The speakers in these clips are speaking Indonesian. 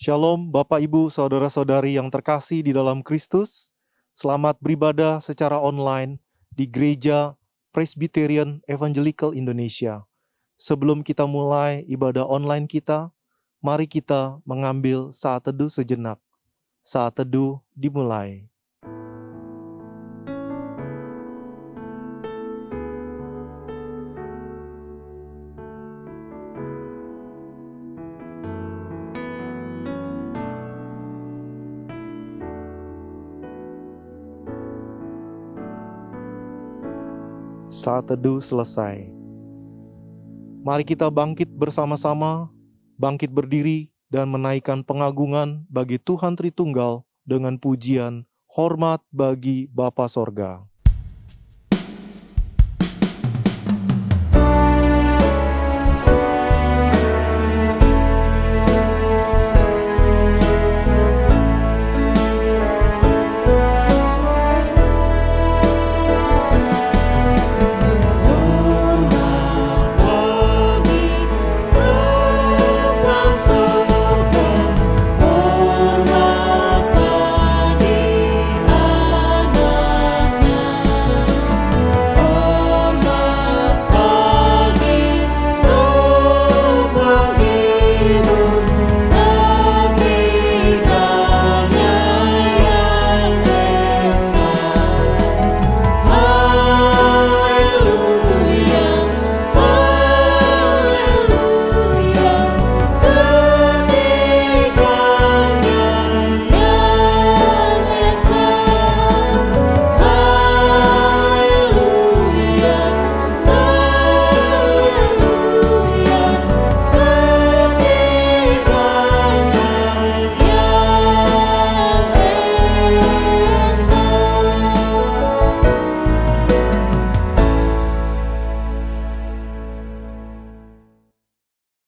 Shalom Bapak Ibu Saudara-saudari yang terkasih di dalam Kristus. Selamat beribadah secara online di Gereja Presbyterian Evangelical Indonesia. Sebelum kita mulai ibadah online kita, mari kita mengambil saat teduh sejenak. Saat teduh dimulai. Saat teduh selesai. Mari kita bangkit bersama-sama, bangkit berdiri dan menaikkan pengagungan bagi Tuhan Tritunggal dengan pujian hormat bagi Bapa Sorga.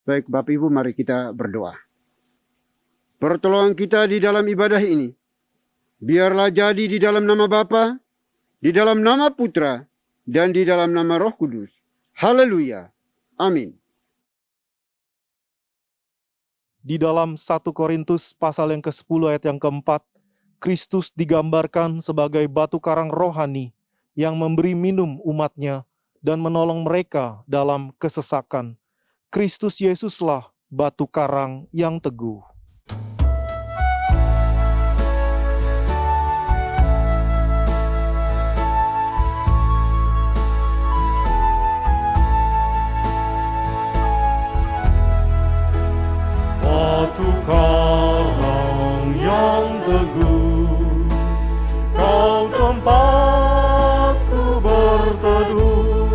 Baik Bapak Ibu, mari kita berdoa. Pertolongan kita di dalam ibadah ini, biarlah jadi di dalam nama Bapa, di dalam nama Putra, dan di dalam nama Roh Kudus. Haleluya. Amin. Di dalam 1 Korintus pasal yang ke-10 ayat yang ke-4, Kristus digambarkan sebagai batu karang rohani yang memberi minum umatnya dan menolong mereka dalam kesesakan. Kristus Yesuslah batu karang yang teguh. Batu karang yang teguh, kau tempatku berteduh,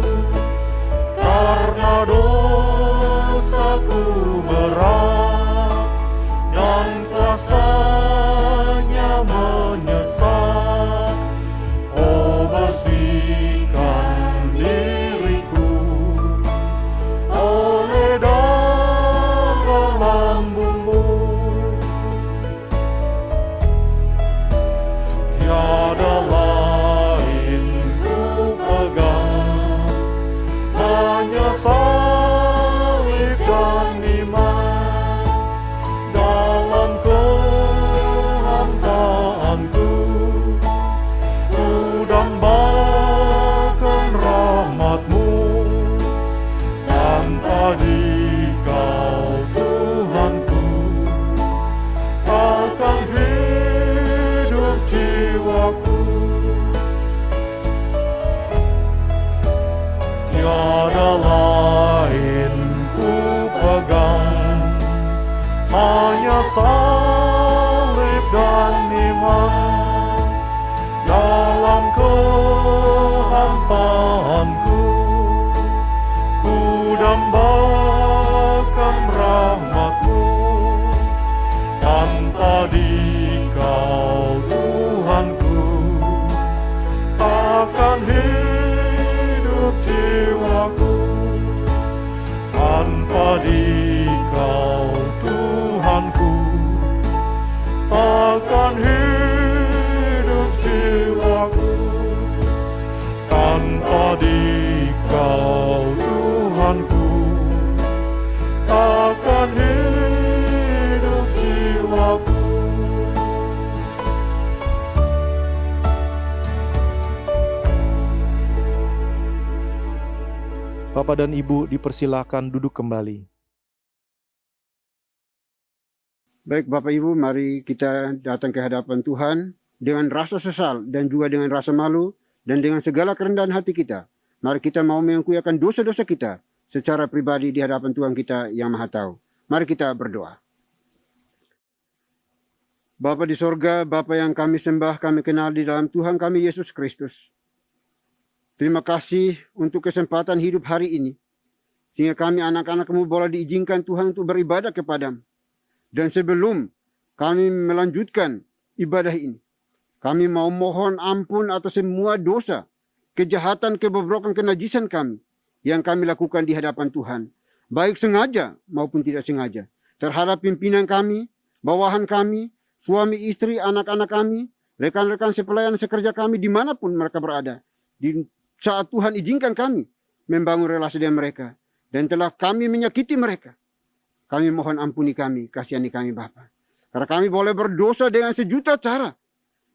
karena dosaku berat dan kuasanya menyesat. Oh, bersihkan diriku oleh darah lambungmu. Tiada lain ku pegang, hanya salib dan iman. Dalam kehantaanku, ku dambakan rahmat-Mu. Tanpa Dikau Tuhanku, takkan hidup jiwaku. Tiada lain ku pegang, hanya salib dan iman. Dalam kehampaanku, ku dambakan rahmat-Mu. Tanpa Dikau Tuhanku, takkan hidup jiwaku. Tanpa Dikau Tuhanku, takkan hidup jiwaku. Tanpa Dikau Tuhanku, takkan hidup jiwaku. Bapak dan Ibu dipersilakan duduk kembali. Baik Bapak Ibu, mari kita datang ke hadapan Tuhan dengan rasa sesal dan juga dengan rasa malu dan dengan segala kerendahan hati kita. Mari kita mau mengakui akan dosa-dosa kita secara pribadi di hadapan Tuhan kita yang Maha Tahu. Mari kita berdoa. Bapa di sorga, Bapa yang kami sembah, kami kenal di dalam Tuhan kami Yesus Kristus. Terima kasih untuk kesempatan hidup hari ini, sehingga kami anak-anak-Mu boleh diizinkan Tuhan untuk beribadah kepada-Mu. Dan sebelum kami melanjutkan ibadah ini, kami mau mohon ampun atas semua dosa, kejahatan, kebobrokan, kenajisan kami yang kami lakukan di hadapan Tuhan, baik sengaja maupun tidak sengaja, terhadap pimpinan kami, bawahan kami, suami istri, anak-anak kami, rekan-rekan sepelayan sekerja kami dimanapun mereka berada. Di saat Tuhan izinkan kami membangun relasi dengan mereka dan telah kami menyakiti mereka, kami mohon ampuni kami, kasihani kami Bapa. Karena kami boleh berdosa dengan sejuta cara,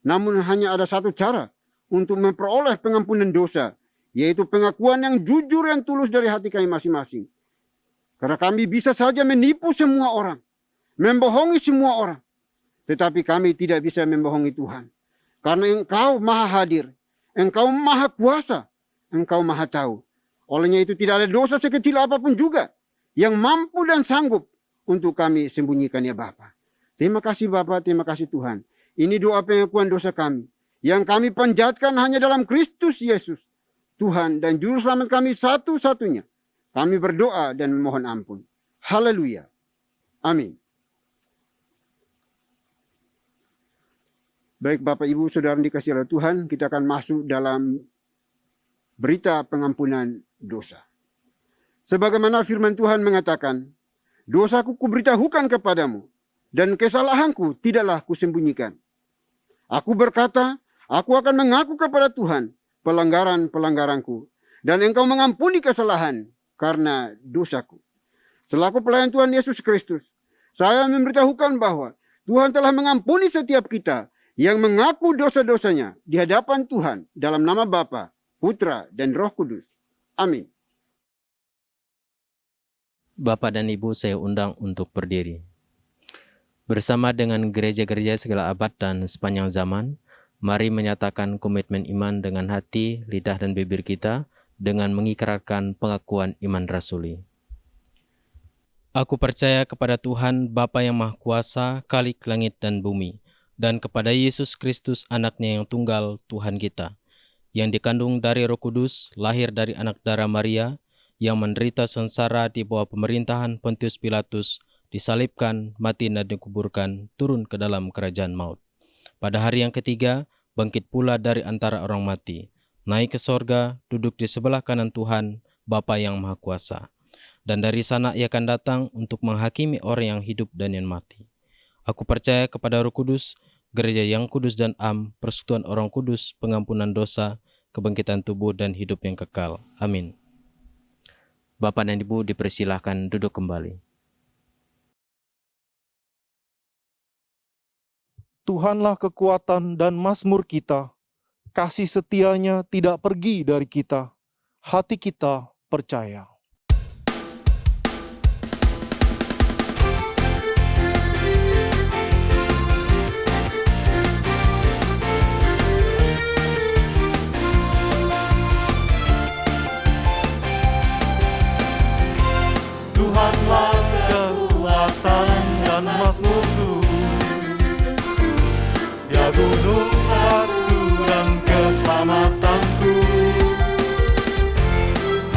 namun hanya ada satu cara untuk memperoleh pengampunan dosa, yaitu pengakuan yang jujur, yang tulus dari hati kami masing-masing. Karena kami bisa saja menipu semua orang, membohongi semua orang, tetapi kami tidak bisa membohongi Tuhan. Karena Engkau Maha Hadir, Engkau Maha Kuasa, Engkau Maha Tahu. Olehnya itu tidak ada dosa sekecil apapun juga yang mampu dan sanggup untuk kami sembunyikan ya Bapa. Terima kasih Bapa, terima kasih Tuhan. Ini doa pengakuan dosa kami yang kami panjatkan hanya dalam Kristus Yesus, Tuhan dan Juru Selamat kami satu-satunya. Kami berdoa dan memohon ampun. Haleluya. Amin. Baik Bapak Ibu Saudara dikasihi oleh Tuhan, kita akan masuk dalam berita pengampunan dosa. Sebagaimana firman Tuhan mengatakan, dosaku kuberitahukan kepadamu, dan kesalahanku tidaklah kusembunyikan. Aku berkata, aku akan mengaku kepada Tuhan pelanggaran-pelanggaranku, dan Engkau mengampuni kesalahan karena dosaku. Selaku pelayan Tuhan Yesus Kristus, saya memberitahukan bahwa Tuhan telah mengampuni setiap kita yang mengaku dosa-dosanya di hadapan Tuhan dalam nama Bapa, Putra, dan Roh Kudus. Amin. Bapak dan Ibu saya undang untuk berdiri. Bersama dengan gereja-gereja segala abad dan sepanjang zaman, mari menyatakan komitmen iman dengan hati, lidah, dan bibir kita dengan mengikrarkan pengakuan iman rasuli. Aku percaya kepada Tuhan Bapa yang Maha Kuasa, Khalik langit dan bumi, dan kepada Yesus Kristus anaknya yang tunggal Tuhan kita, yang dikandung dari Roh Kudus, lahir dari anak darah Maria, yang menderita sengsara di bawah pemerintahan Pontius Pilatus, disalibkan, mati dan dikuburkan, turun ke dalam kerajaan maut. Pada hari yang ketiga, bangkit pula dari antara orang mati, naik ke sorga, duduk di sebelah kanan Tuhan, Bapa yang Maha Kuasa. Dan dari sana ia akan datang untuk menghakimi orang yang hidup dan yang mati. Aku percaya kepada Roh Kudus, gereja yang kudus dan am, persekutuan orang kudus, pengampunan dosa, kebangkitan tubuh dan hidup yang kekal. Amin. Bapak dan Ibu dipersilahkan duduk kembali. Tuhanlah kekuatan dan mazmur kita. Kasih setianya tidak pergi dari kita. Hati kita percaya. Tuhanlah kekuatan dan mazmurku, Dia gunung batu dan keselamatanku.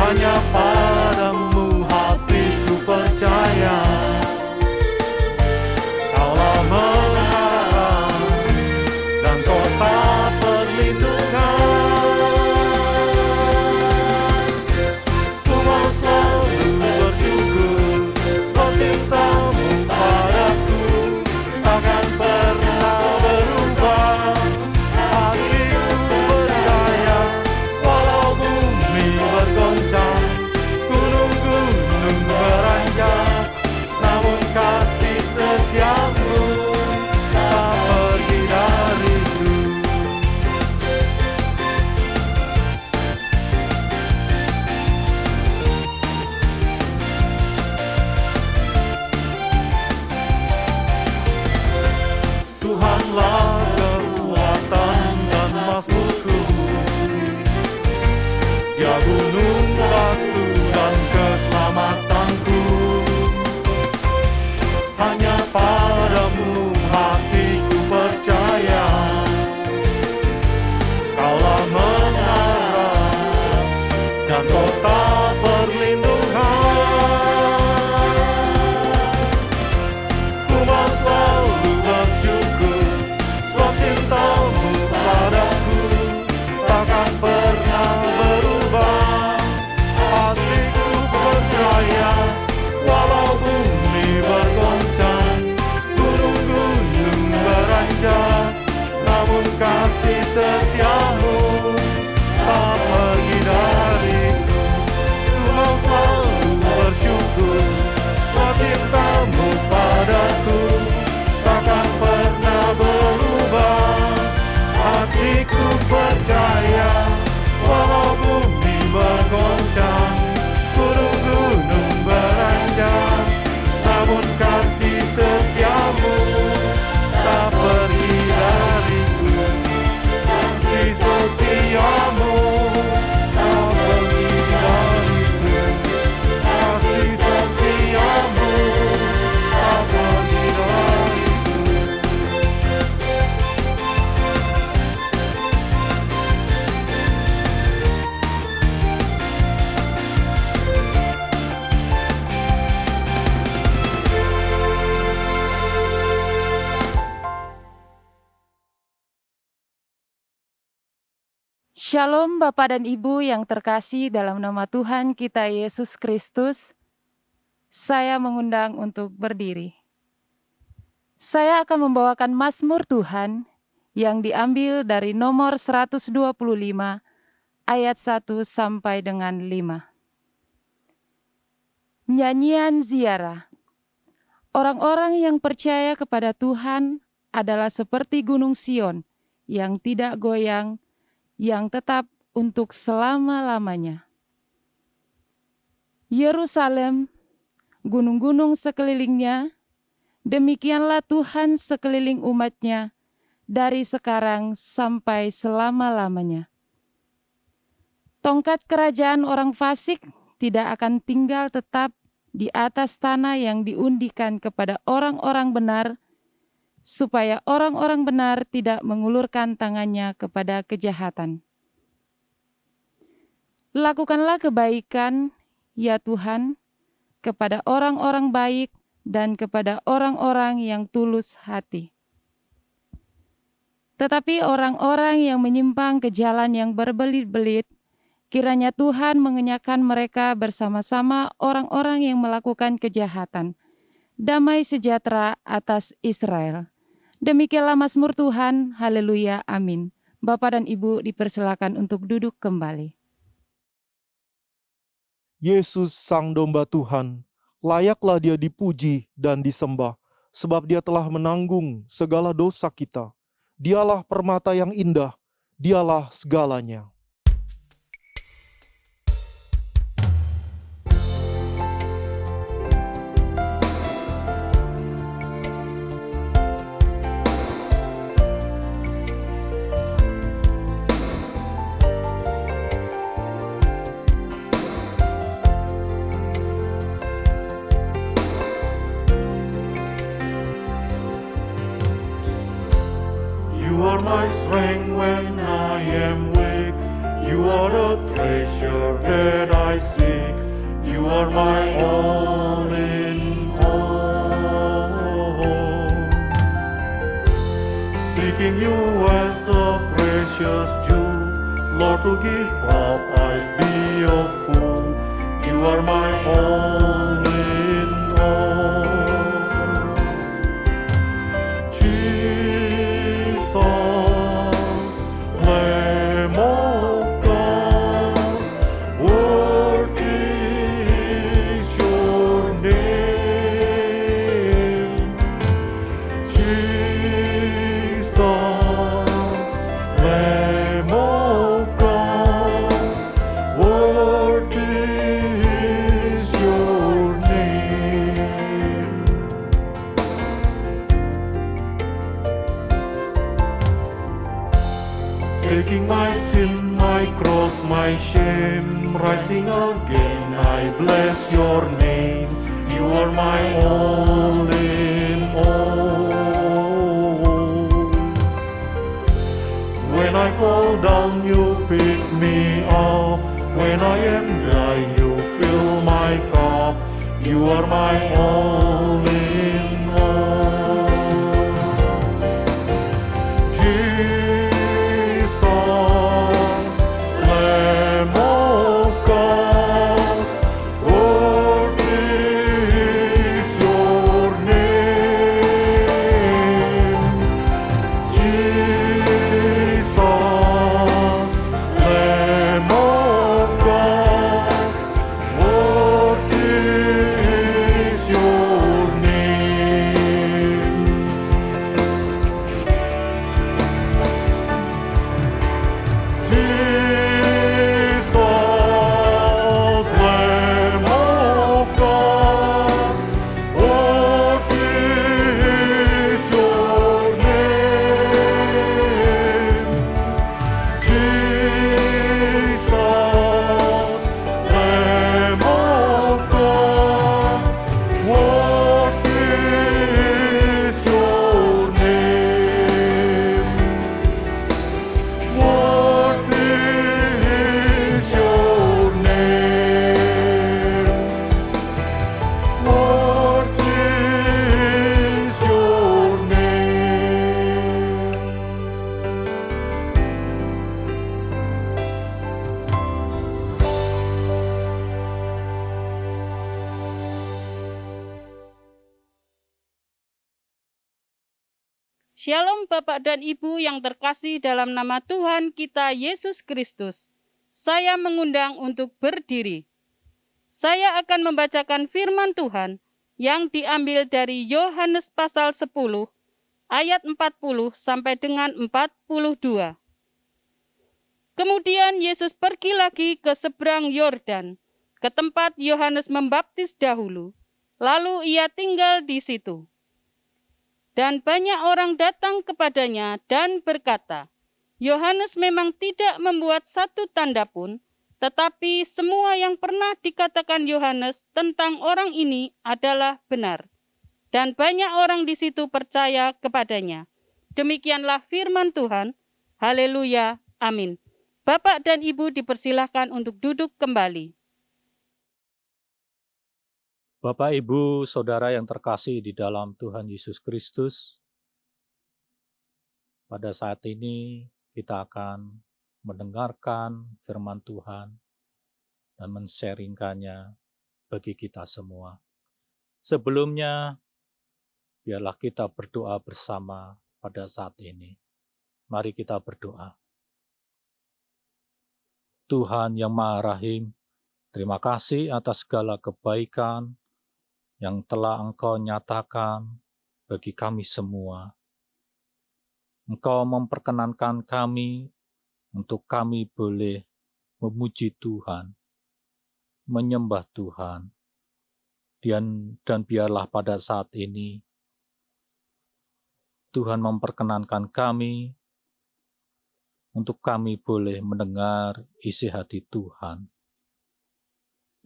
Hanya padamu hatiku percaya, Kaulah menara dan kota perlindungan. Ku mau selalu bersyukur Shalom Bapak dan Ibu yang terkasih dalam nama Tuhan kita Yesus Kristus. Saya mengundang untuk berdiri. Saya akan membawakan Mazmur Tuhan yang diambil dari nomor 125 ayat 1 sampai dengan 5. Nyanyian ziarah. Orang-orang yang percaya kepada Tuhan adalah seperti gunung Sion yang tidak goyang, yang tetap untuk selama-lamanya. Yerusalem, gunung-gunung sekelilingnya, demikianlah Tuhan sekeliling umat-Nya dari sekarang sampai selama-lamanya. Tongkat kerajaan orang fasik tidak akan tinggal tetap di atas tanah yang diundikan kepada orang-orang benar, supaya orang-orang benar tidak mengulurkan tangannya kepada kejahatan. Lakukanlah kebaikan, ya Tuhan, kepada orang-orang baik dan kepada orang-orang yang tulus hati. Tetapi orang-orang yang menyimpang ke jalan yang berbelit-belit, kiranya Tuhan mengenyahkan mereka bersama-sama orang-orang yang melakukan kejahatan. Damai sejahtera atas Israel. Demikianlah Mazmur Tuhan, haleluya, amin. Bapak dan Ibu dipersilakan untuk duduk kembali. Yesus Sang Domba Tuhan, layaklah Dia dipuji dan disembah, sebab Dia telah menanggung segala dosa kita. Dialah permata yang indah, Dialah segalanya. You are my strength when I am weak. You are the treasure that I seek. You are my all in all. Seeking you as a precious jewel, Lord, to give up I'd be a fool. You are my all in all. Taking my sin, my cross, my shame, rising again, I bless your name. You are my all in all. When I fall down, you pick me up. When I am dry, you fill my cup. You are my all in all. Your name. Shalom Bapak dan Ibu yang terkasih dalam nama Tuhan kita Yesus Kristus. Saya mengundang untuk berdiri. Saya akan membacakan firman Tuhan yang diambil dari Yohanes pasal 10 ayat 40 sampai dengan 42. Kemudian Yesus pergi lagi ke seberang Yordan, ke tempat Yohanes membaptis dahulu. Lalu ia tinggal di situ. Dan banyak orang datang kepadanya dan berkata, Yohanes memang tidak membuat satu tanda pun, tetapi semua yang pernah dikatakan Yohanes tentang orang ini adalah benar. Dan banyak orang di situ percaya kepadanya. Demikianlah firman Tuhan. Haleluya. Amin. Bapak dan Ibu dipersilahkan untuk duduk kembali. Bapak, Ibu, Saudara yang terkasih di dalam Tuhan Yesus Kristus, pada saat ini kita akan mendengarkan firman Tuhan dan men-sharingkannya bagi kita semua. Sebelumnya, biarlah kita berdoa bersama pada saat ini. Mari kita berdoa. Tuhan yang Maha Rahim, terima kasih atas segala kebaikan yang telah Engkau nyatakan bagi kami semua. Engkau memperkenankan kami untuk kami boleh memuji Tuhan, menyembah Tuhan, dan biarlah pada saat ini Tuhan memperkenankan kami untuk kami boleh mendengar isi hati Tuhan.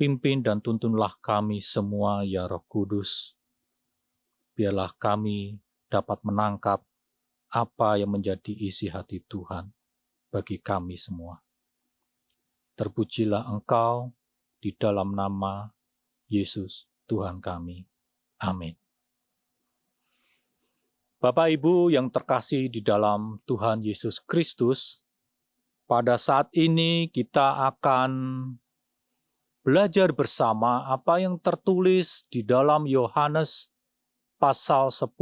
Pimpin dan tuntunlah kami semua, ya Roh Kudus. Biarlah kami dapat menangkap apa yang menjadi isi hati Tuhan bagi kami semua. Terpujilah Engkau di dalam nama Yesus, Tuhan kami. Amin. Bapak Ibu yang terkasih di dalam Tuhan Yesus Kristus, pada saat ini kita akan belajar bersama apa yang tertulis di dalam Yohanes pasal 10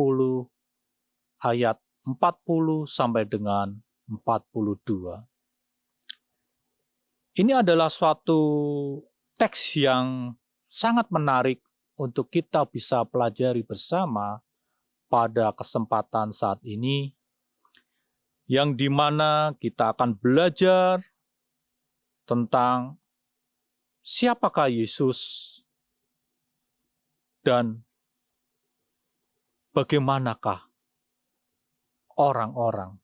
ayat 40 sampai dengan 42. Ini adalah suatu teks yang sangat menarik untuk kita bisa pelajari bersama pada kesempatan saat ini, yang dimana kita akan belajar tentang siapakah Yesus dan bagaimanakah orang-orang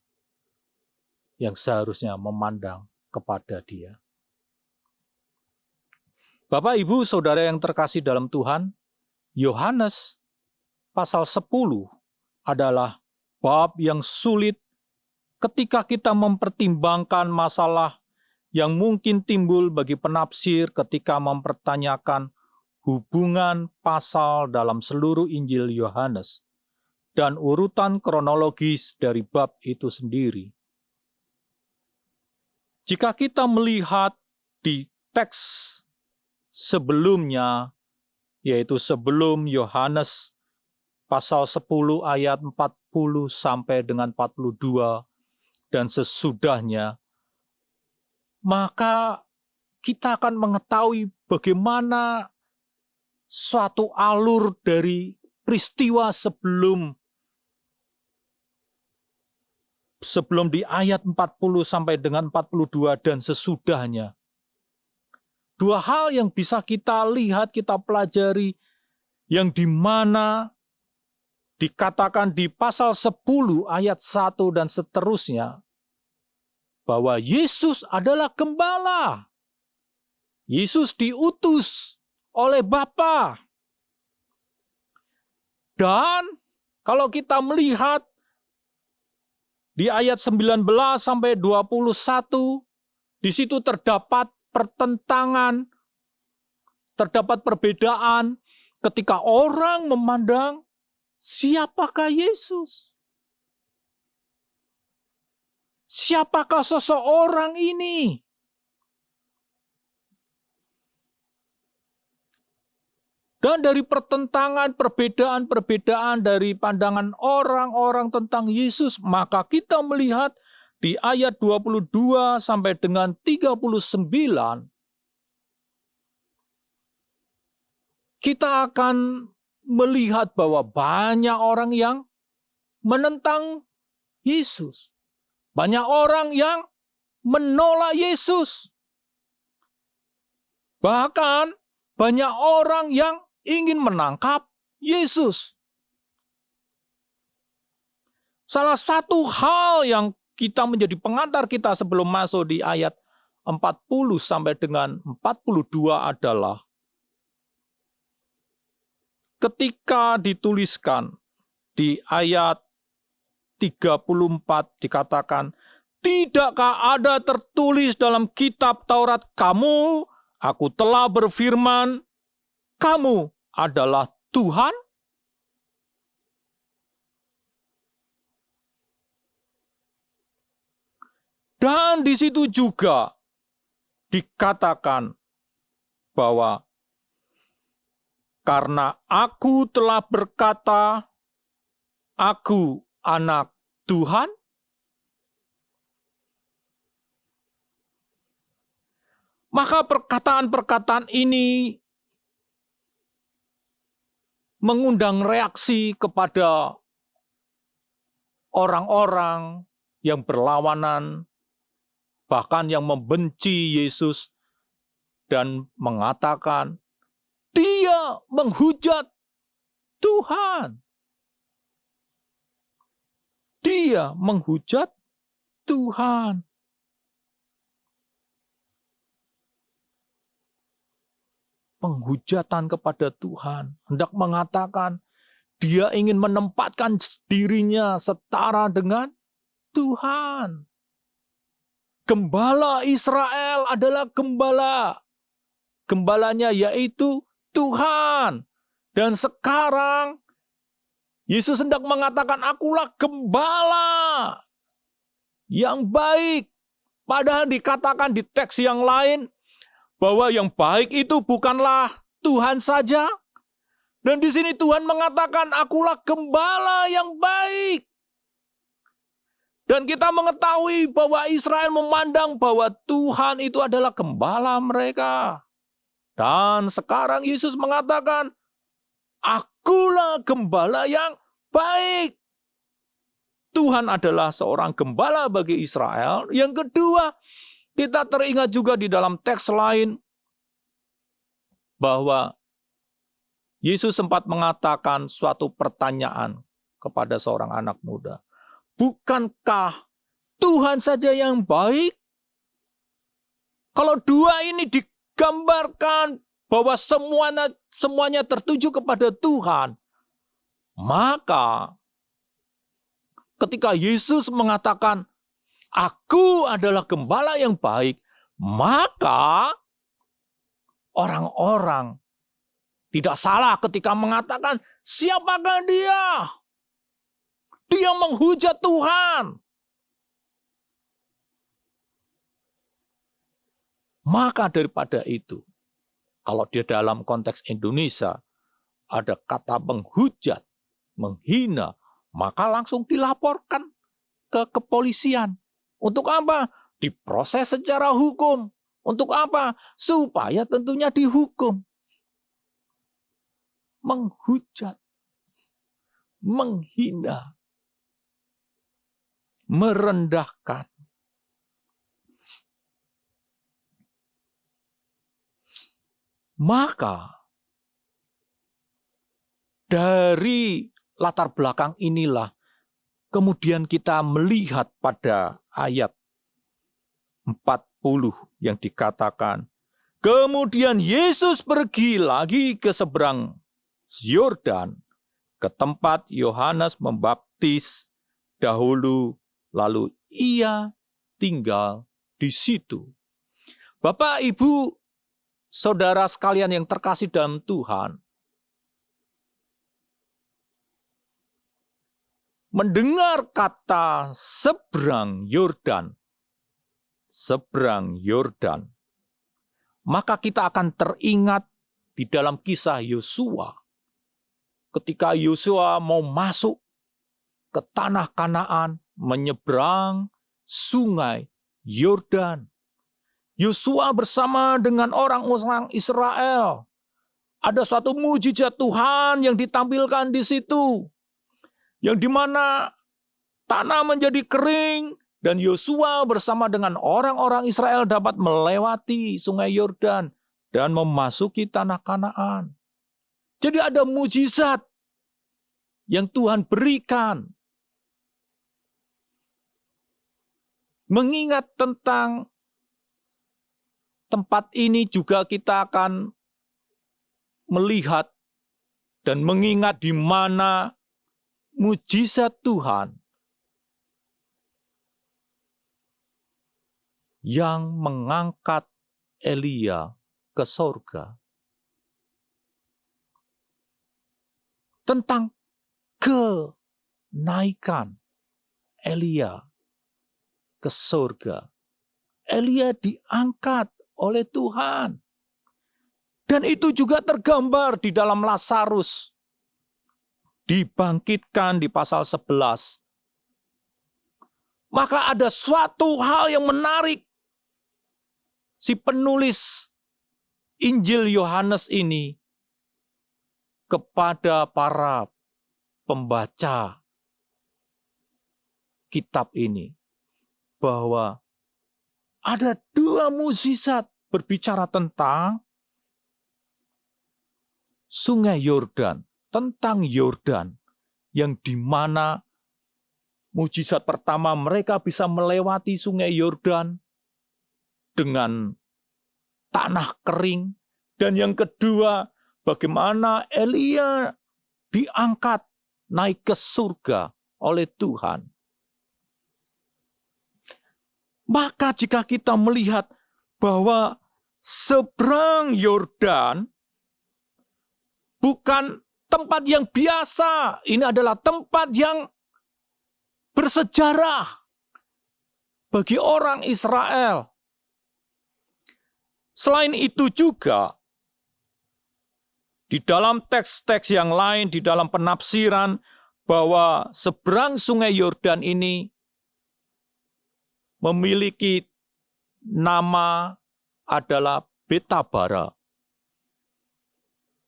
yang seharusnya memandang kepada Dia. Bapak, Ibu, Saudara yang terkasih dalam Tuhan, Yohanes pasal 10 adalah bab yang sulit ketika kita mempertimbangkan masalah yang mungkin timbul bagi penafsir ketika mempertanyakan hubungan pasal dalam seluruh Injil Yohanes dan urutan kronologis dari bab itu sendiri. Jika kita melihat di teks sebelumnya, yaitu sebelum Yohanes pasal 10 ayat 40 sampai dengan 42 dan sesudahnya, maka kita akan mengetahui bagaimana suatu alur dari peristiwa sebelum di ayat 40 sampai dengan 42 dan sesudahnya. Dua hal yang bisa kita lihat, kita pelajari, yang dimana dikatakan di pasal 10 ayat 1 dan seterusnya, bahwa Yesus adalah gembala. Yesus diutus oleh Bapa. Dan kalau kita melihat di ayat 19 sampai 21, di situ terdapat pertentangan, terdapat perbedaan ketika orang memandang siapakah Yesus? Siapakah seseorang ini? Dan dari pertentangan, perbedaan-perbedaan dari pandangan orang-orang tentang Yesus, maka kita melihat di ayat 22 sampai dengan 39, kita akan melihat bahwa banyak orang yang menentang Yesus. Banyak orang yang menolak Yesus. Bahkan banyak orang yang ingin menangkap Yesus. Salah satu hal yang kita menjadi pengantar kita sebelum masuk di ayat 40 sampai dengan 42 adalah ketika dituliskan di ayat 34 dikatakan, tidakkah ada tertulis dalam kitab Taurat kamu, aku telah berfirman, kamu adalah Tuhan? Dan di situ juga dikatakan bahwa karena aku telah berkata, aku anak Tuhan, maka perkataan-perkataan ini mengundang reaksi kepada orang-orang yang berlawanan, bahkan yang membenci Yesus dan mengatakan, dia menghujat Tuhan. Dia menghujat Tuhan. Penghujatan kepada Tuhan. Hendak mengatakan, dia ingin menempatkan dirinya setara dengan Tuhan. Gembala Israel adalah gembala. Gembalanya yaitu Tuhan. Dan sekarang Yesus hendak mengatakan, akulah gembala yang baik. Padahal dikatakan di teks yang lain bahwa yang baik itu bukanlah Tuhan saja. Dan di sini Tuhan mengatakan, akulah gembala yang baik. Dan kita mengetahui bahwa Israel memandang bahwa Tuhan itu adalah gembala mereka. Dan sekarang Yesus mengatakan, akulah gembala yang baik. Tuhan adalah seorang gembala bagi Israel. Yang kedua, kita teringat juga di dalam teks lain bahwa Yesus sempat mengatakan suatu pertanyaan kepada seorang anak muda. Bukankah Tuhan saja yang baik? Kalau dua ini digambarkan bahwa semuanya tertuju kepada Tuhan, maka ketika Yesus mengatakan, aku adalah gembala yang baik, maka orang-orang tidak salah ketika mengatakan, siapakah dia? Dia menghujat Tuhan. Maka daripada itu, kalau di dalam konteks Indonesia ada kata menghujat, menghina, maka langsung dilaporkan ke kepolisian. Untuk apa? Diproses secara hukum. Untuk apa? Supaya tentunya dihukum. Menghujat, menghina, merendahkan. Maka dari latar belakang inilah kemudian kita melihat pada ayat 40 yang dikatakan, kemudian Yesus pergi lagi ke seberang Yordan, ke tempat Yohanes membaptis dahulu, lalu ia tinggal di situ. Bapak, Ibu, saudara sekalian yang terkasih dalam Tuhan, mendengar kata seberang Yordan, maka kita akan teringat di dalam kisah Yosua. Ketika Yosua mau masuk ke tanah Kanaan, menyeberang sungai Yordan. Yosua bersama dengan orang-orang Israel. Ada suatu mujizat Tuhan yang ditampilkan di situ. Yang dimana tanah menjadi kering dan Yosua bersama dengan orang-orang Israel dapat melewati sungai Yordan dan memasuki tanah Kanaan. Jadi ada mujizat yang Tuhan berikan. Mengingat tentang tempat ini juga kita akan melihat dan mengingat di mana mujizat Tuhan yang mengangkat Elia ke sorga. Tentang kenaikan Elia ke sorga. Elia diangkat oleh Tuhan. Dan itu juga tergambar di dalam Lazarus. Dibangkitkan di pasal 11. Maka ada suatu hal yang menarik. Si penulis Injil Yohanes ini kepada para pembaca kitab ini. Bahwa ada dua mukjizat berbicara tentang sungai Yordan, tentang Yordan, yang dimana mukjizat pertama mereka bisa melewati sungai Yordan dengan tanah kering, dan yang kedua bagaimana Elia diangkat naik ke surga oleh Tuhan. Maka jika kita melihat bahwa seberang Yordan bukan tempat yang biasa, ini adalah tempat yang bersejarah bagi orang Israel. Selain itu juga, di dalam teks-teks yang lain, di dalam penafsiran, bahwa seberang sungai Yordan ini memiliki nama adalah Betabara.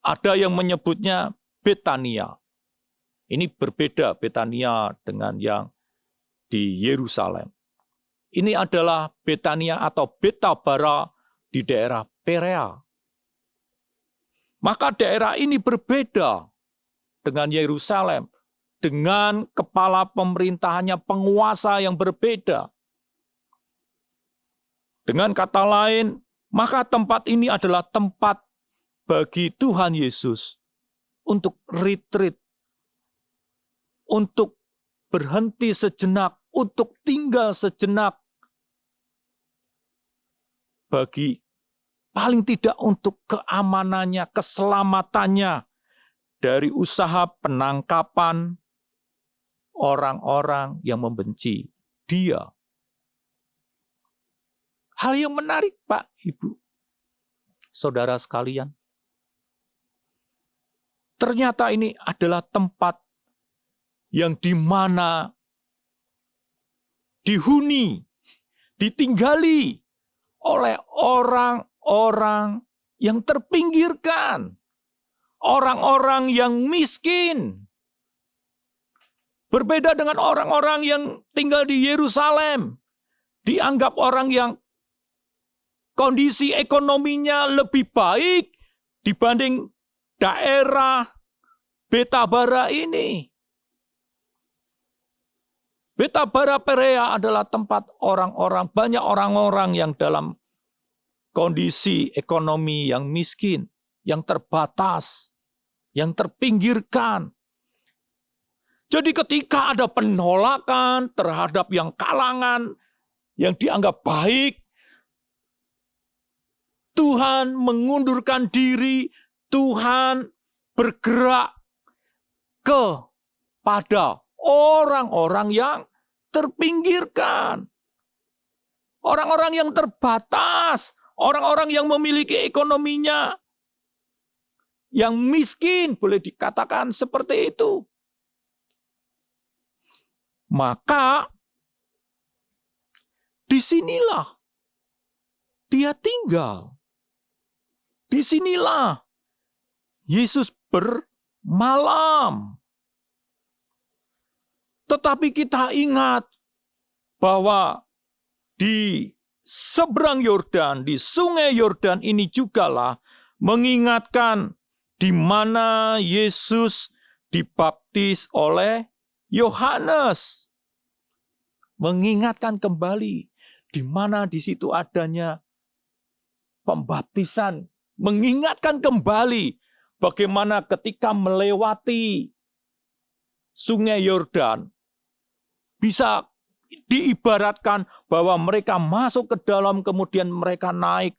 Ada yang menyebutnya Betania. Ini berbeda Betania dengan yang di Yerusalem. Ini adalah Betania atau Betabara di daerah Perea. Maka daerah ini berbeda dengan Yerusalem, dengan kepala pemerintahannya, penguasa yang berbeda. Dengan kata lain, maka tempat ini adalah tempat bagi Tuhan Yesus untuk retreat, untuk berhenti sejenak, untuk tinggal sejenak, bagi paling tidak untuk keamanannya, keselamatannya dari usaha penangkapan orang-orang yang membenci dia. Hal yang menarik, Pak, Ibu, saudara sekalian. Ternyata ini adalah tempat yang dimana dihuni, ditinggali oleh orang-orang yang terpinggirkan, orang-orang yang miskin. Berbeda dengan orang-orang yang tinggal di Yerusalem, dianggap orang yang kondisi ekonominya lebih baik dibanding daerah Betabara ini. Betabara Perea adalah tempat orang-orang, banyak orang-orang yang dalam kondisi ekonomi yang miskin, yang terbatas, yang terpinggirkan. Jadi ketika ada penolakan terhadap yang kalangan yang dianggap baik, Tuhan mengundurkan diri, Tuhan bergerak kepada orang-orang yang terpinggirkan. Orang-orang yang terbatas, orang-orang yang memiliki ekonominya yang miskin, boleh dikatakan seperti itu. Maka disinilah dia tinggal. Disinilah Yesus bermalam. Tetapi kita ingat bahwa di seberang Yordan, di sungai Yordan ini jugalah mengingatkan di mana Yesus dibaptis oleh Yohanes. Mengingatkan kembali di mana di situ adanya pembaptisan. Mengingatkan kembali bagaimana ketika melewati sungai Yordan bisa diibaratkan bahwa mereka masuk ke dalam kemudian mereka naik.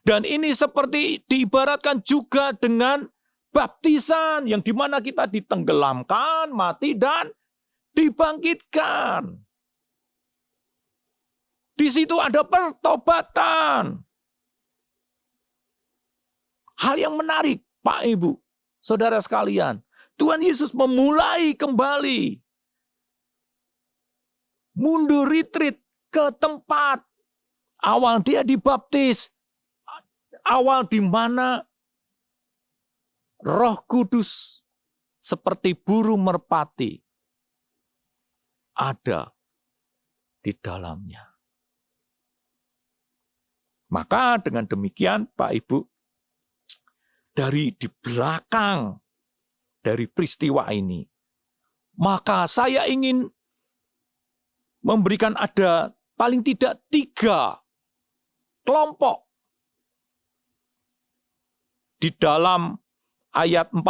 Dan ini seperti diibaratkan juga dengan baptisan yang dimana kita ditenggelamkan, mati dan dibangkitkan. Di situ ada pertobatan. Hal yang menarik, Pak Ibu, saudara sekalian. Tuhan Yesus memulai kembali. Mundur retreat ke tempat awal dia dibaptis. Awal di mana Roh Kudus seperti burung merpati ada di dalamnya. Maka dengan demikian Pak Ibu, dari di belakang dari peristiwa ini, maka saya ingin memberikan ada paling tidak 3 kelompok di dalam ayat 40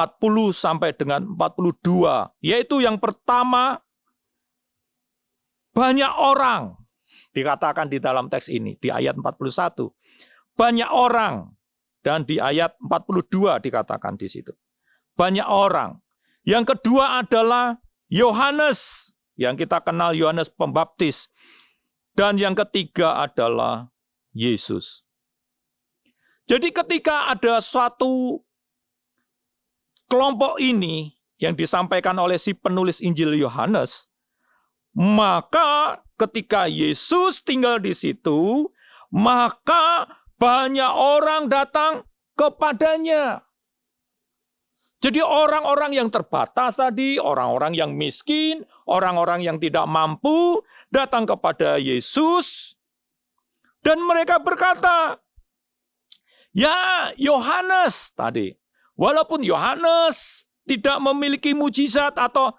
sampai dengan 42, yaitu yang pertama, banyak orang, dikatakan di dalam teks ini, di ayat 41, banyak orang, dan di ayat 42 dikatakan di situ, banyak orang. Yang kedua adalah Yohanes, yang kita kenal Yohanes Pembaptis, dan yang ketiga adalah Yesus. Jadi ketika ada suatu kelompok ini yang disampaikan oleh si penulis Injil Yohanes, maka ketika Yesus tinggal di situ, maka banyak orang datang kepadanya. Jadi orang-orang yang terbatas tadi, orang-orang yang miskin, orang-orang yang tidak mampu, datang kepada Yesus, dan mereka berkata, ya Yohanes tadi, walaupun Yohanes tidak memiliki mujizat atau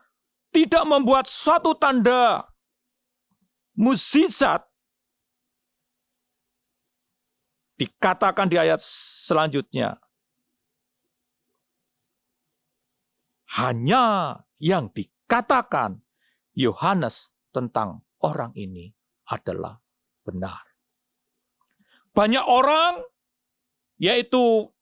tidak membuat suatu tanda mukjizat, dikatakan di ayat selanjutnya, hanya yang dikatakan Yohanes tentang orang ini adalah benar. Banyak orang, yaitu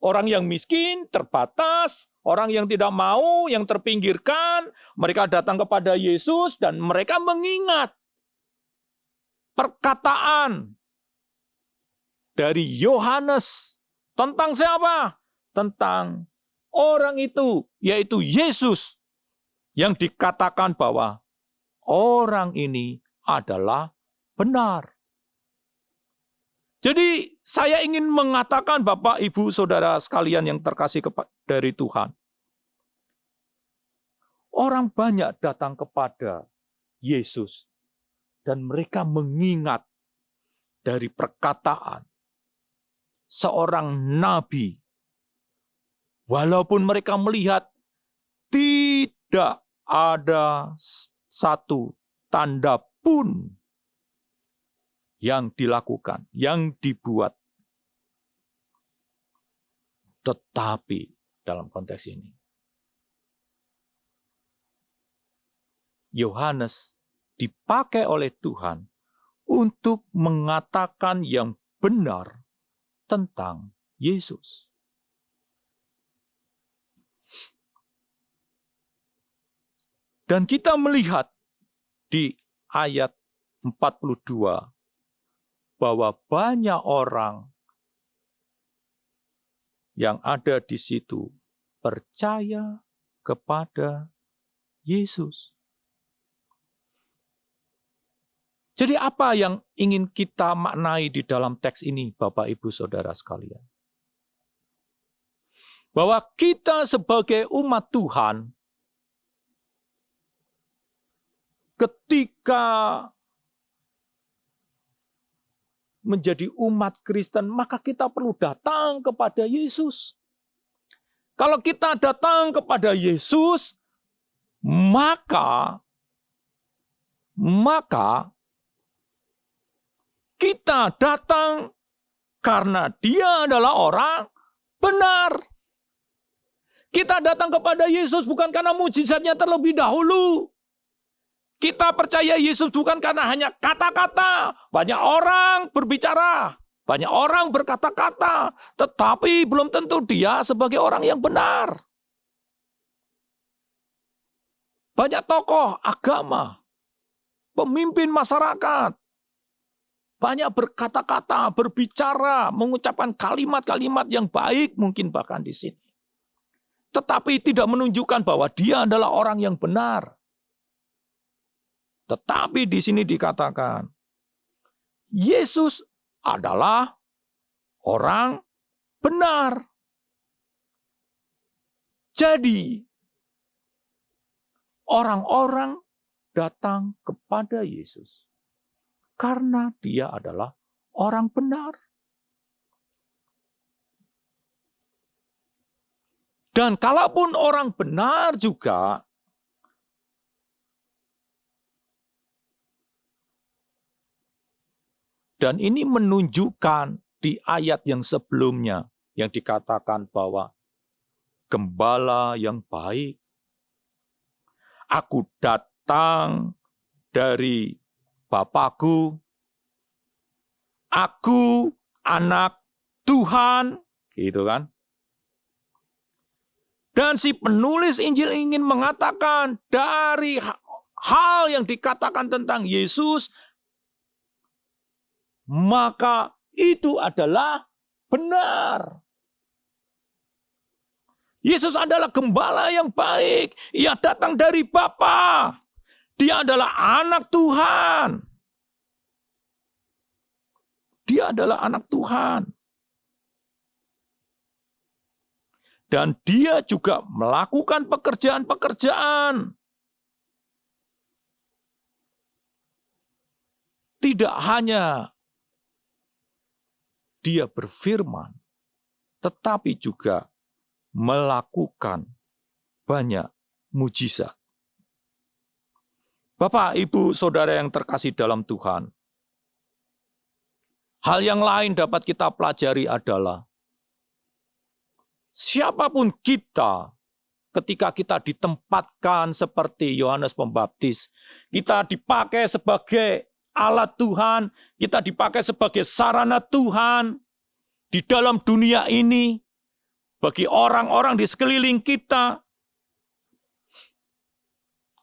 orang yang miskin, terbatas, orang yang tidak mau, yang terpinggirkan, mereka datang kepada Yesus dan mereka mengingat perkataan dari Yohanes tentang siapa? Tentang orang itu, yaitu Yesus, yang dikatakan bahwa orang ini adalah benar. Jadi saya ingin mengatakan Bapak, Ibu, Saudara sekalian yang terkasih dari Tuhan. Orang banyak datang kepada Yesus dan mereka mengingat dari perkataan seorang nabi. Walaupun mereka melihat tidak ada satu tanda pun yang dilakukan, yang dibuat. Tetapi dalam konteks ini, Yohanes dipakai oleh Tuhan untuk mengatakan yang benar tentang Yesus. Dan kita melihat di ayat 42 bahwa banyak orang yang ada di situ percaya kepada Yesus. Jadi apa yang ingin kita maknai di dalam teks ini, Bapak, Ibu, Saudara sekalian? Bahwa kita sebagai umat Tuhan, ketika menjadi umat Kristen, maka kita perlu datang kepada Yesus. Kalau kita datang kepada Yesus, maka kita datang karena Dia adalah orang benar. Kita datang kepada Yesus bukan karena mujizatnya terlebih dahulu. Kita percaya Yesus bukan karena hanya kata-kata. Banyak orang berbicara, banyak orang berkata-kata, tetapi belum tentu dia sebagai orang yang benar. Banyak tokoh agama, pemimpin masyarakat, banyak berkata-kata, berbicara, mengucapkan kalimat-kalimat yang baik mungkin bahkan di sini. Tetapi tidak menunjukkan bahwa dia adalah orang yang benar. Tetapi di sini dikatakan, Yesus adalah orang benar. Jadi, orang-orang datang kepada Yesus karena Dia adalah orang benar. Dan kalaupun orang benar juga, dan ini menunjukkan di ayat yang sebelumnya yang dikatakan bahwa gembala yang baik. Aku datang dari Bapakku, aku anak Tuhan, gitu kan. Dan si penulis Injil ingin mengatakan dari hal yang dikatakan tentang Yesus, maka itu adalah benar. Yesus adalah gembala yang baik. Ia datang dari Bapa. Dia adalah anak Tuhan. Dia adalah anak Tuhan. Dan dia juga melakukan pekerjaan-pekerjaan. Tidak hanya dia berfirman, tetapi juga melakukan banyak mujizat. Bapak, Ibu, Saudara yang terkasih dalam Tuhan, hal yang lain dapat kita pelajari adalah siapapun kita ketika kita ditempatkan seperti Yohanes Pembaptis, kita dipakai sebagai alat Tuhan, kita dipakai sebagai sarana Tuhan di dalam dunia ini, bagi orang-orang di sekeliling kita.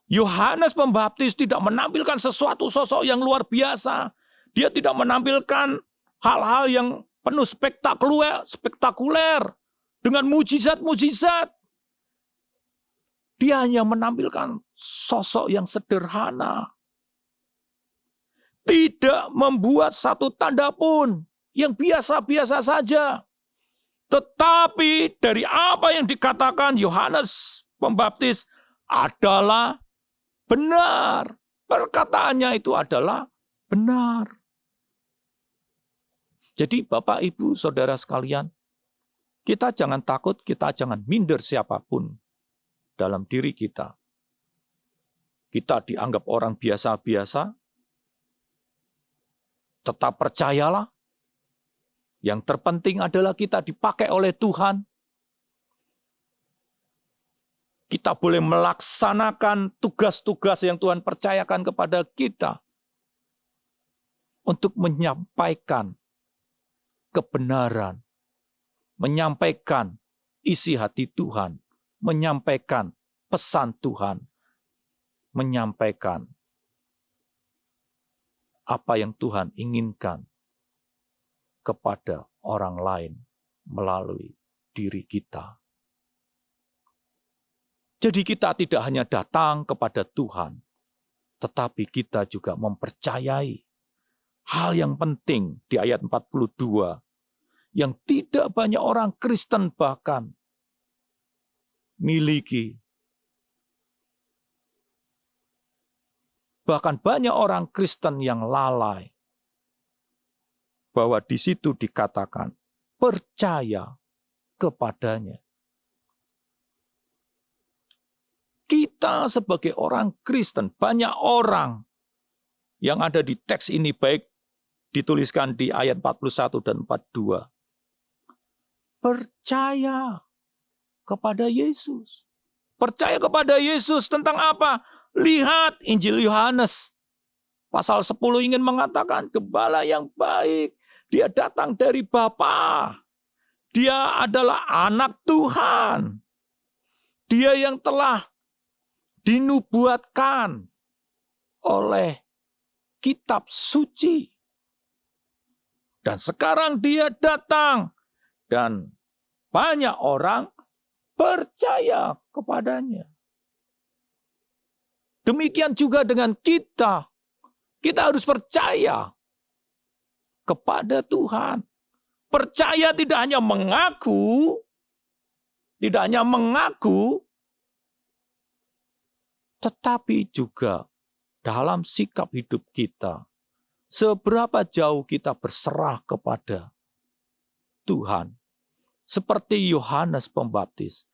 Yohanes Pembaptis tidak menampilkan sesuatu sosok yang luar biasa. Dia tidak menampilkan hal-hal yang penuh spektakuler dengan mujizat-mujizat. Dia hanya menampilkan sosok yang sederhana. Tidak membuat satu tanda pun yang biasa-biasa saja. Tetapi dari apa yang dikatakan Yohanes Pembaptis adalah benar. Perkataannya itu adalah benar. Jadi Bapak, Ibu, Saudara sekalian, kita jangan takut, kita jangan minder siapapun dalam diri kita. Kita dianggap orang biasa-biasa, tetap percayalah. Yang terpenting adalah kita dipakai oleh Tuhan. Kita boleh melaksanakan tugas-tugas yang Tuhan percayakan kepada kita untuk menyampaikan kebenaran, menyampaikan isi hati Tuhan, menyampaikan pesan Tuhan, menyampaikan apa yang Tuhan inginkan kepada orang lain melalui diri kita. Jadi kita tidak hanya datang kepada Tuhan, tetapi kita juga mempercayai hal yang penting di ayat 42, yang tidak banyak orang Kristen bahkan miliki. Bahkan banyak orang Kristen yang lalai. Bahwa di situ dikatakan, percaya kepadanya. Kita sebagai orang Kristen, banyak orang yang ada di teks ini, baik dituliskan di ayat 41 dan 42. Percaya kepada Yesus. Percaya kepada Yesus tentang apa? Lihat Injil Yohanes. Pasal 10 ingin mengatakan gembala yang baik. Dia datang dari Bapa. Dia adalah anak Tuhan. Dia yang telah dinubuatkan oleh kitab suci. Dan sekarang dia datang. Dan banyak orang percaya kepadanya. Demikian juga dengan kita. Kita harus percaya kepada Tuhan. Percaya tidak hanya mengaku, tetapi juga dalam sikap hidup kita. Seberapa jauh kita berserah kepada Tuhan. Seperti Yohanes Pembaptis.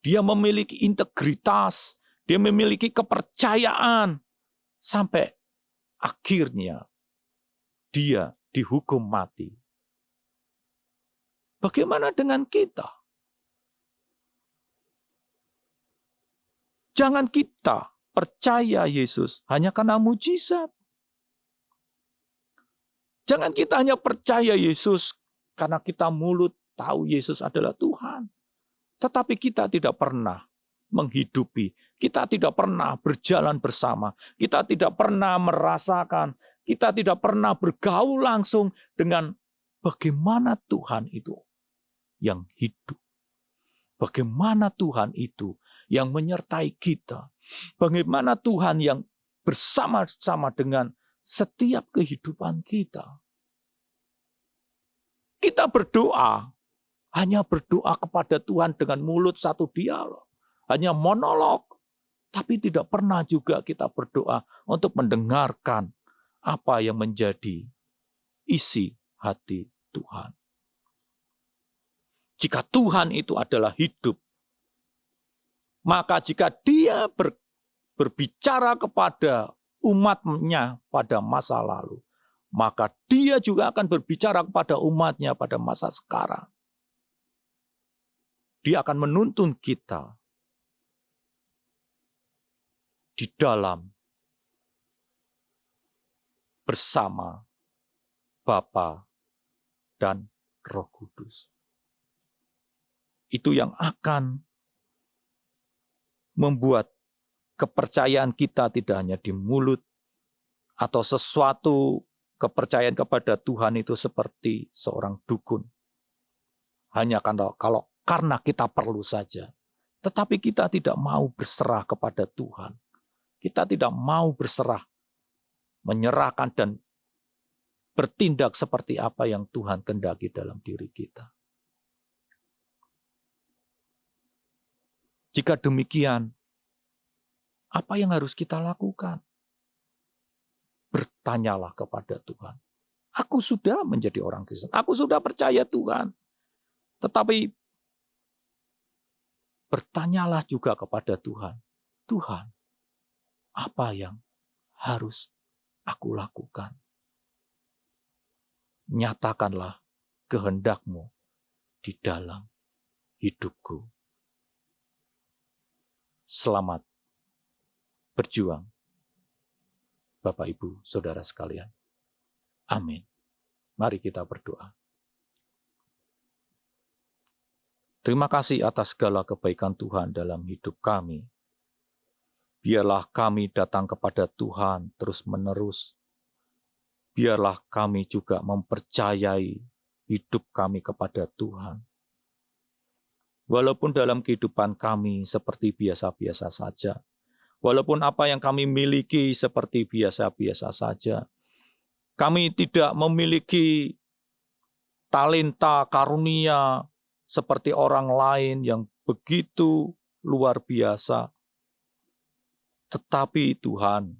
Dia memiliki integritas, dia memiliki kepercayaan, sampai akhirnya dia dihukum mati. Bagaimana dengan kita? Jangan kita percaya Yesus hanya karena mujizat. Jangan kita hanya percaya Yesus karena kita mulut tahu Yesus adalah Tuhan. Tetapi kita tidak pernah menghidupi, kita tidak pernah berjalan bersama, kita tidak pernah merasakan, kita tidak pernah bergaul langsung dengan bagaimana Tuhan itu yang hidup. Bagaimana Tuhan itu yang menyertai kita. Bagaimana Tuhan yang bersama-sama dengan setiap kehidupan kita. Kita berdoa, hanya berdoa kepada Tuhan dengan mulut satu dialog. Hanya monolog. Tapi tidak pernah juga kita berdoa untuk mendengarkan apa yang menjadi isi hati Tuhan. Jika Tuhan itu adalah hidup, maka jika dia berbicara kepada umatnya pada masa lalu, maka dia juga akan berbicara kepada umatnya pada masa sekarang. Dia akan menuntun kita di dalam bersama Bapa dan Roh Kudus. Itu yang akan membuat kepercayaan kita tidak hanya di mulut atau sesuatu kepercayaan kepada Tuhan itu seperti seorang dukun. Hanya karena kita perlu saja. Tetapi kita tidak mau berserah kepada Tuhan. Kita tidak mau berserah, menyerahkan dan bertindak seperti apa yang Tuhan kehendaki dalam diri kita. Jika demikian, apa yang harus kita lakukan? Bertanyalah kepada Tuhan. Aku sudah menjadi orang Kristen. Aku sudah percaya Tuhan. Tetapi bertanyalah juga kepada Tuhan. Tuhan, apa yang harus aku lakukan? Nyatakanlah kehendak-Mu di dalam hidupku. Selamat berjuang, Bapak, Ibu, Saudara sekalian. Amin. Mari kita berdoa. Terima kasih atas segala kebaikan Tuhan dalam hidup kami. Biarlah kami datang kepada Tuhan terus-menerus. Biarlah kami juga mempercayai hidup kami kepada Tuhan. Walaupun dalam kehidupan kami seperti biasa-biasa saja. Walaupun apa yang kami miliki seperti biasa-biasa saja. Kami tidak memiliki talenta, karunia seperti orang lain yang begitu luar biasa. Tetapi Tuhan,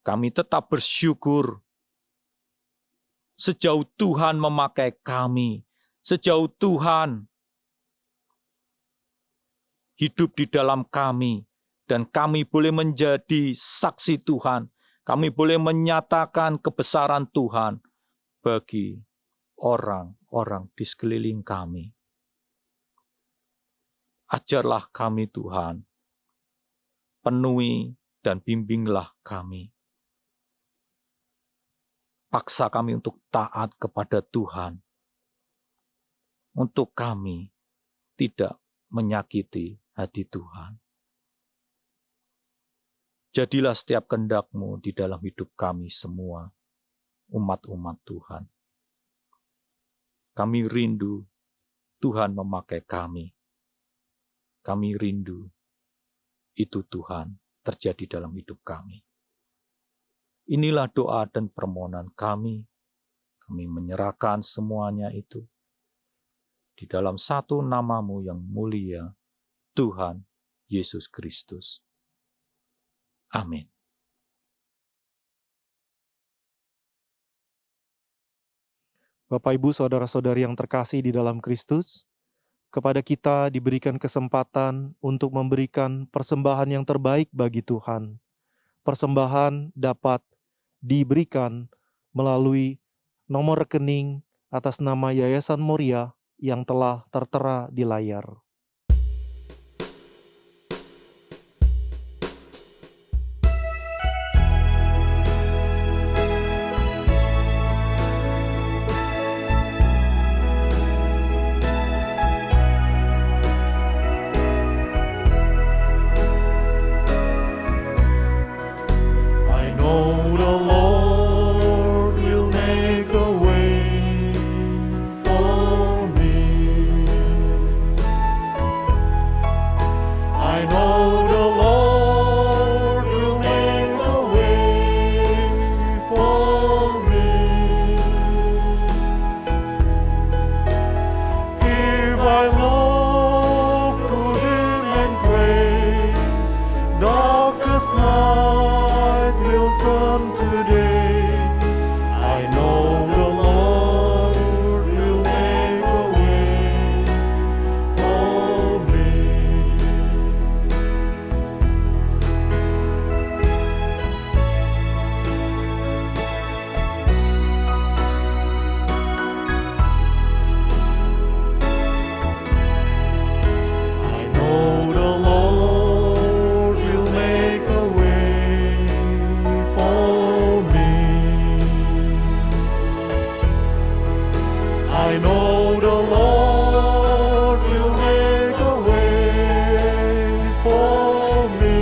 kami tetap bersyukur sejauh Tuhan memakai kami, sejauh Tuhan hidup di dalam kami, dan kami boleh menjadi saksi Tuhan. Kami boleh menyatakan kebesaran Tuhan bagi orang-orang di sekeliling kami. Ajarlah kami Tuhan, penuhi dan bimbinglah kami. Paksa kami untuk taat kepada Tuhan, untuk kami tidak menyakiti hati Tuhan. Jadilah setiap kehendak-Mu di dalam hidup kami semua, umat-umat Tuhan. Kami rindu Tuhan memakai kami. Kami rindu itu Tuhan terjadi dalam hidup kami. Inilah doa dan permohonan kami. Kami menyerahkan semuanya itu di dalam satu nama-Mu yang mulia, Tuhan Yesus Kristus. Amin. Bapak, Ibu, saudara-saudari yang terkasih di dalam Kristus, kepada kita diberikan kesempatan untuk memberikan persembahan yang terbaik bagi Tuhan. Persembahan dapat diberikan melalui nomor rekening atas nama Yayasan Moria yang telah tertera di layar. I know the Lord will make a way for me. I know the Lord will make a way for me. If I look to Him and pray, darkest night will come today. I know the Lord will make a way for me. I know the Lord will make a way for me. I know the Lord will make a way for me.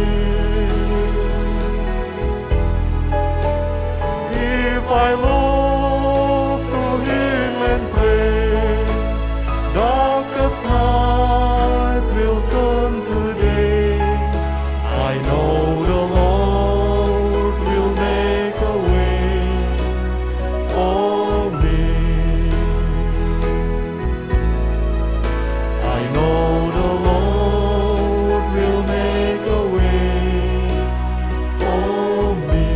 If I look to Him and pray, darkest night will come today. I know the Lord will make a way for me. I know the Lord will make a way for me.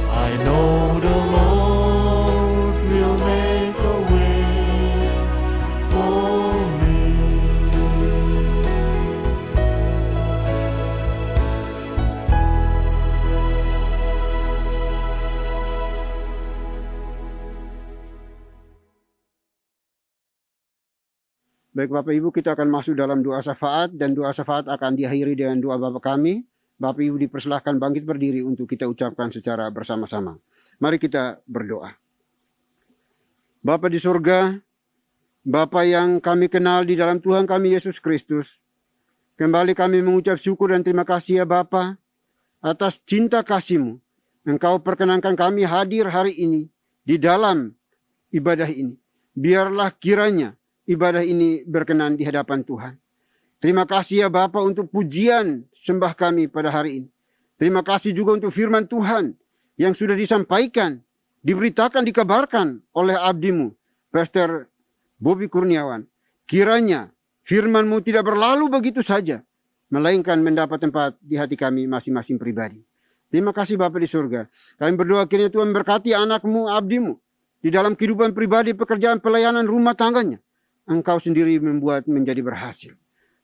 I know the Lord will make a way for me. Baik Bapak Ibu, kita akan masuk dalam doa syafaat, dan doa syafaat akan diakhiri dengan doa Bapa kami. Bapak Ibu dipersilahkan bangkit berdiri untuk kita ucapkan secara bersama-sama. Mari kita berdoa. Bapa di surga, Bapa yang kami kenal di dalam Tuhan kami Yesus Kristus, kembali kami mengucap syukur dan terima kasih ya Bapa atas cinta kasih-Mu. Engkau perkenankan kami hadir hari ini di dalam ibadah ini. biarlah kiranya ibadah ini berkenan di hadapan Tuhan. Terima kasih ya Bapa untuk pujian sembah kami pada hari ini. Terima kasih juga untuk firman Tuhan yang sudah disampaikan, diberitakan, dikabarkan oleh abdimu, Pastor Bobby Kurniawan. Kiranya firman-Mu tidak berlalu begitu saja, melainkan mendapat tempat di hati kami masing-masing pribadi. Terima kasih Bapa di surga. Kami berdoa kiranya Tuhan berkati anak-Mu, abdimu, di dalam kehidupan pribadi, pekerjaan, pelayanan, rumah tangganya. Engkau sendiri membuat menjadi berhasil.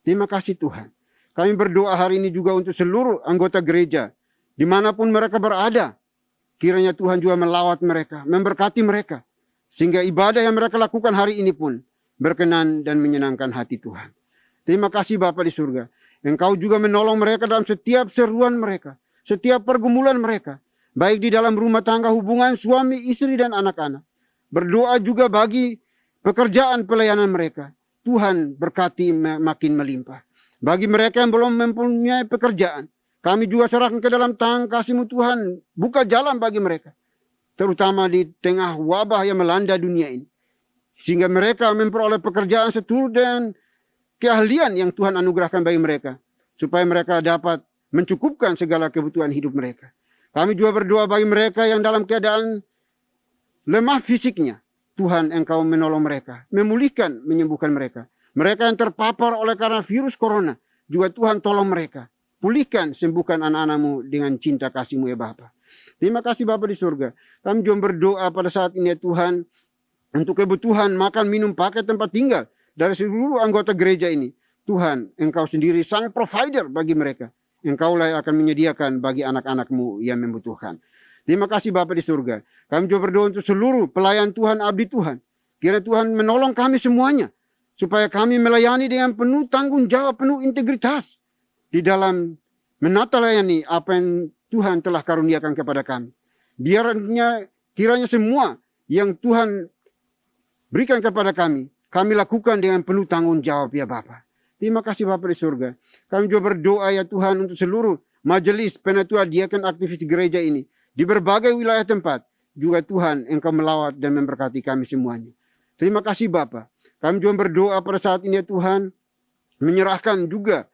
Terima kasih Tuhan. Kami berdoa hari ini juga untuk seluruh anggota gereja, dimanapun mereka berada. Kiranya Tuhan juga melawat mereka, memberkati mereka, sehingga ibadah yang mereka lakukan hari ini pun berkenan dan menyenangkan hati Tuhan. Terima kasih Bapa di surga. Engkau juga menolong mereka dalam setiap seruan mereka, setiap pergumulan mereka, baik di dalam rumah tangga, hubungan suami, istri, dan anak-anak. Berdoa juga bagi pekerjaan pelayanan mereka. Tuhan berkati makin melimpah. Bagi mereka yang belum mempunyai pekerjaan, kami juga serahkan ke dalam tangan kasih-Mu Tuhan. Buka jalan bagi mereka, terutama di tengah wabah yang melanda dunia ini, sehingga mereka memperoleh pekerjaan seturut dengan keahlian yang Tuhan anugerahkan bagi mereka, supaya mereka dapat mencukupkan segala kebutuhan hidup mereka. Kami juga berdoa bagi mereka yang dalam keadaan lemah fisiknya. Tuhan, Engkau menolong mereka, memulihkan, menyembuhkan mereka. Mereka yang terpapar oleh karena virus corona, juga Tuhan tolong mereka. Pulihkan, sembuhkan anak-anak-Mu dengan cinta kasih-Mu ya Bapa. Terima kasih Bapa di surga. Kami juga berdoa pada saat ini ya Tuhan, untuk kebutuhan makan, minum, pakai, tempat tinggal dari seluruh anggota gereja ini. Tuhan, Engkau sendiri sang provider bagi mereka. Engkaulah yang akan menyediakan bagi anak-anak-Mu yang membutuhkan. Terima kasih Bapa di surga. Kami juga berdoa untuk seluruh pelayan Tuhan, abdi Tuhan. Kiranya Tuhan menolong kami semuanya, supaya kami melayani dengan penuh tanggung jawab, penuh integritas di dalam menata layani apa yang Tuhan telah karuniakan kepada kami. Kiranya semua yang Tuhan berikan kepada kami lakukan dengan penuh tanggung jawab ya Bapa. Terima kasih Bapa di surga. Kami juga berdoa ya Tuhan untuk seluruh majelis penatua diaken aktivis gereja ini. Di berbagai wilayah tempat, juga Tuhan Engkau melawat dan memberkati kami semuanya. Terima kasih Bapa. Kami juga berdoa pada saat ini ya Tuhan, menyerahkan juga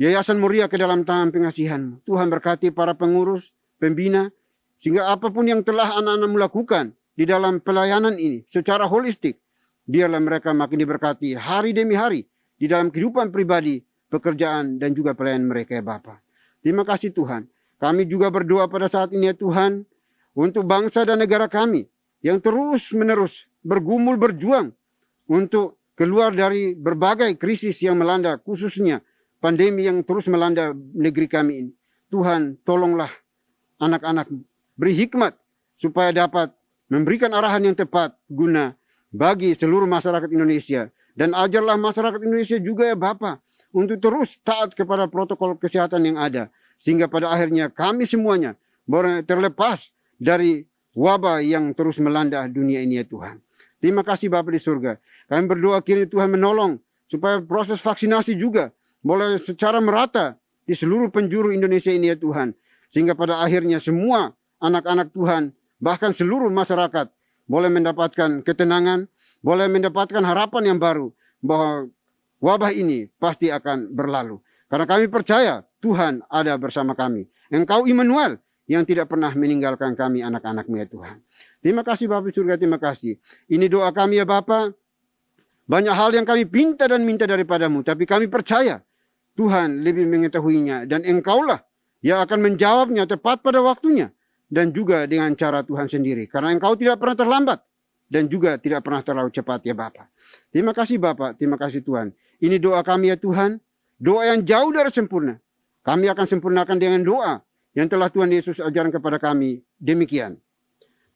Yayasan Moria ke dalam tangan pengasihan-Mu. Tuhan berkati para pengurus, pembina, sehingga apapun yang telah anak-anak-Mu lakukan di dalam pelayanan ini secara holistik, biarlah mereka makin diberkati hari demi hari di dalam kehidupan pribadi, pekerjaan, dan juga pelayanan mereka ya Bapa. Terima kasih Tuhan. Kami juga berdoa pada saat ini ya Tuhan, untuk bangsa dan negara kami yang terus-menerus bergumul berjuang untuk keluar dari berbagai krisis yang melanda, khususnya pandemi yang terus melanda negeri kami ini. Tuhan, tolonglah anak-anak, beri hikmat supaya dapat memberikan arahan yang tepat guna bagi seluruh masyarakat Indonesia. Dan ajarlah masyarakat Indonesia juga ya Bapa, untuk terus taat kepada protokol kesehatan yang ada. Sehingga pada akhirnya kami semuanya terlepas dari wabah yang terus melanda dunia ini ya Tuhan. Terima kasih Bapa di surga. Kami berdoa kiranya Tuhan menolong supaya proses vaksinasi juga boleh secara merata di seluruh penjuru Indonesia ini ya Tuhan. Sehingga pada akhirnya semua anak-anak Tuhan, bahkan seluruh masyarakat boleh mendapatkan ketenangan, boleh mendapatkan harapan yang baru bahwa wabah ini pasti akan berlalu. Karena kami percaya Tuhan ada bersama kami. Engkau Immanuel yang tidak pernah meninggalkan kami anak-anak-Mu ya Tuhan. Terima kasih Bapa di surga, terima kasih. Ini doa kami ya Bapa. Banyak hal yang kami pinta dan minta daripada-Mu, tapi kami percaya Tuhan lebih mengetahuinya, dan Engkaulah yang akan menjawabnya tepat pada waktunya, dan juga dengan cara Tuhan sendiri. Karena Engkau tidak pernah terlambat, dan juga tidak pernah terlalu cepat ya Bapa. Terima kasih Bapa, terima kasih Tuhan. Ini doa kami ya Tuhan. Doa yang jauh dari sempurna. Kami akan sempurnakan dengan doa yang telah Tuhan Yesus ajarkan kepada kami. Demikian.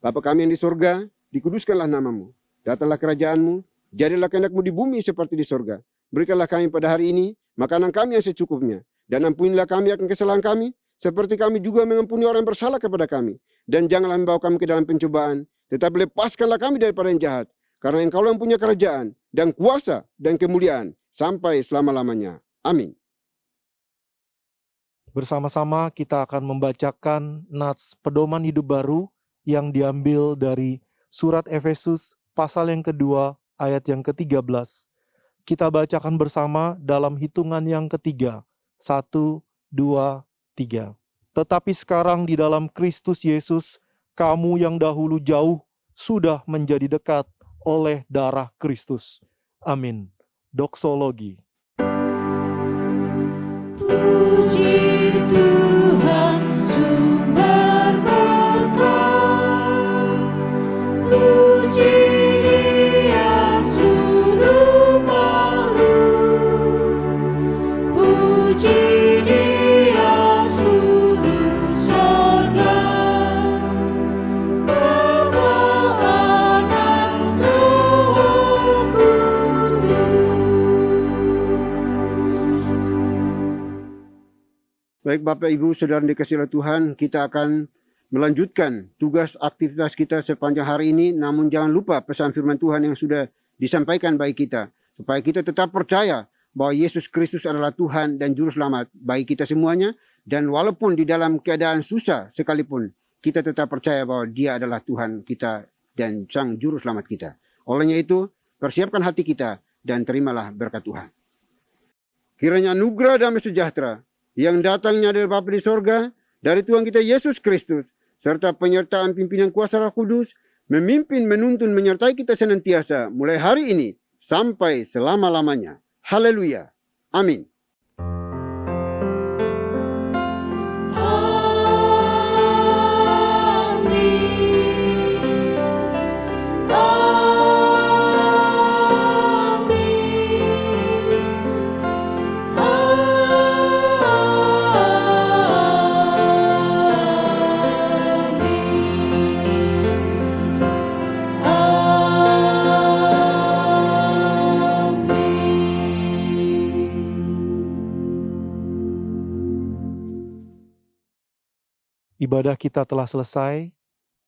Bapa kami yang di surga, dikuduskanlah nama-Mu. Datanglah kerajaan-Mu, jadilah kehendak-Mu di bumi seperti di surga. Berikanlah kami pada hari ini makanan kami yang secukupnya. Dan ampunilah kami akan kesalahan kami, seperti kami juga mengampuni orang yang bersalah kepada kami. Dan janganlah membawa kami ke dalam pencobaan, tetapi lepaskanlah kami daripada yang jahat. Karena Engkau yang punya kerajaan, dan kuasa, dan kemuliaan, sampai selama-lamanya. Amin. Bersama-sama kita akan membacakan nats pedoman hidup baru yang diambil dari surat Efesus pasal yang kedua, ayat yang ke-13. Kita bacakan bersama dalam hitungan yang ketiga. 1, 2, 3. Tetapi sekarang di dalam Kristus Yesus, kamu yang dahulu jauh sudah menjadi dekat oleh darah Kristus. Amin. Doksologi. Puji Tuhan sumber berkat, puji Dia suru makhluk, puji Dia suru sorga, Bapa, Anak, Roh Kudus. Baik Bapak Ibu Saudara dikasihi oleh Tuhan, kita akan melanjutkan tugas aktivitas kita sepanjang hari ini, namun jangan lupa pesan firman Tuhan yang sudah disampaikan bagi kita, supaya kita tetap percaya bahwa Yesus Kristus adalah Tuhan dan Juru Selamat bagi kita semuanya, dan walaupun di dalam keadaan susah sekalipun, kita tetap percaya bahwa Dia adalah Tuhan kita dan Sang Juru Selamat kita. Olehnya itu, persiapkan hati kita dan terimalah berkat Tuhan. Kiranya anugerah damai sejahtera yang datangnya dari Bapa di sorga, dari Tuhan kita Yesus Kristus, serta penyertaan pimpinan kuasa Roh Kudus, memimpin, menuntun, menyertai kita senantiasa, mulai hari ini sampai selama-lamanya. Haleluya. Amin. Ibadah kita telah selesai.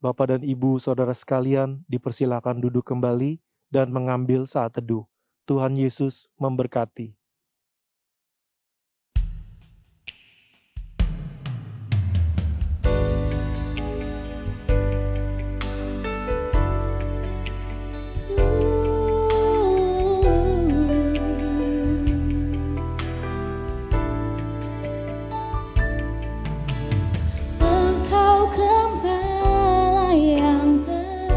Bapak dan Ibu, saudara sekalian, dipersilakan duduk kembali dan mengambil saat teduh. Tuhan Yesus memberkati. Engkau gembala yang baik,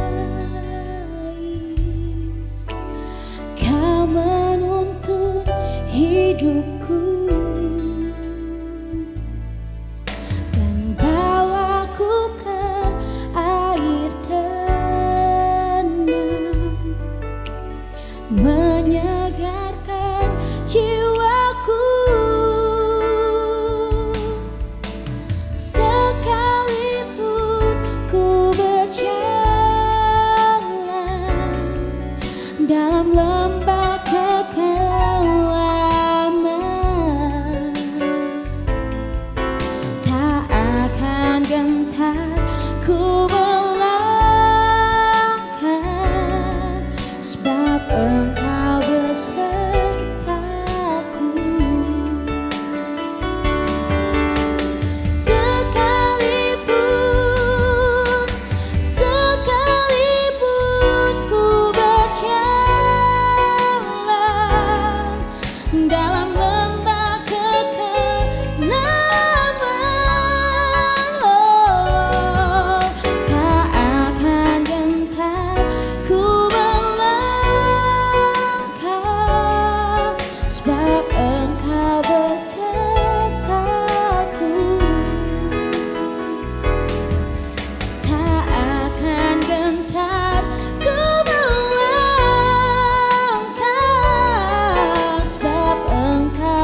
Kau menuntun hidupku dan bawaku ke air tenang, menyegarkan jiwaku. Sekalipun ku berjalan dalam lembah kekelaman, tak akan gentar ku melangkah, sebab Engkau besertaku. Sekalipun ku berjalan dalam lembah kekelaman, tak akan gentar ku melangkah, sebab Engkau besertaku. Tak akan gentar ku melangkah, sebab Engkau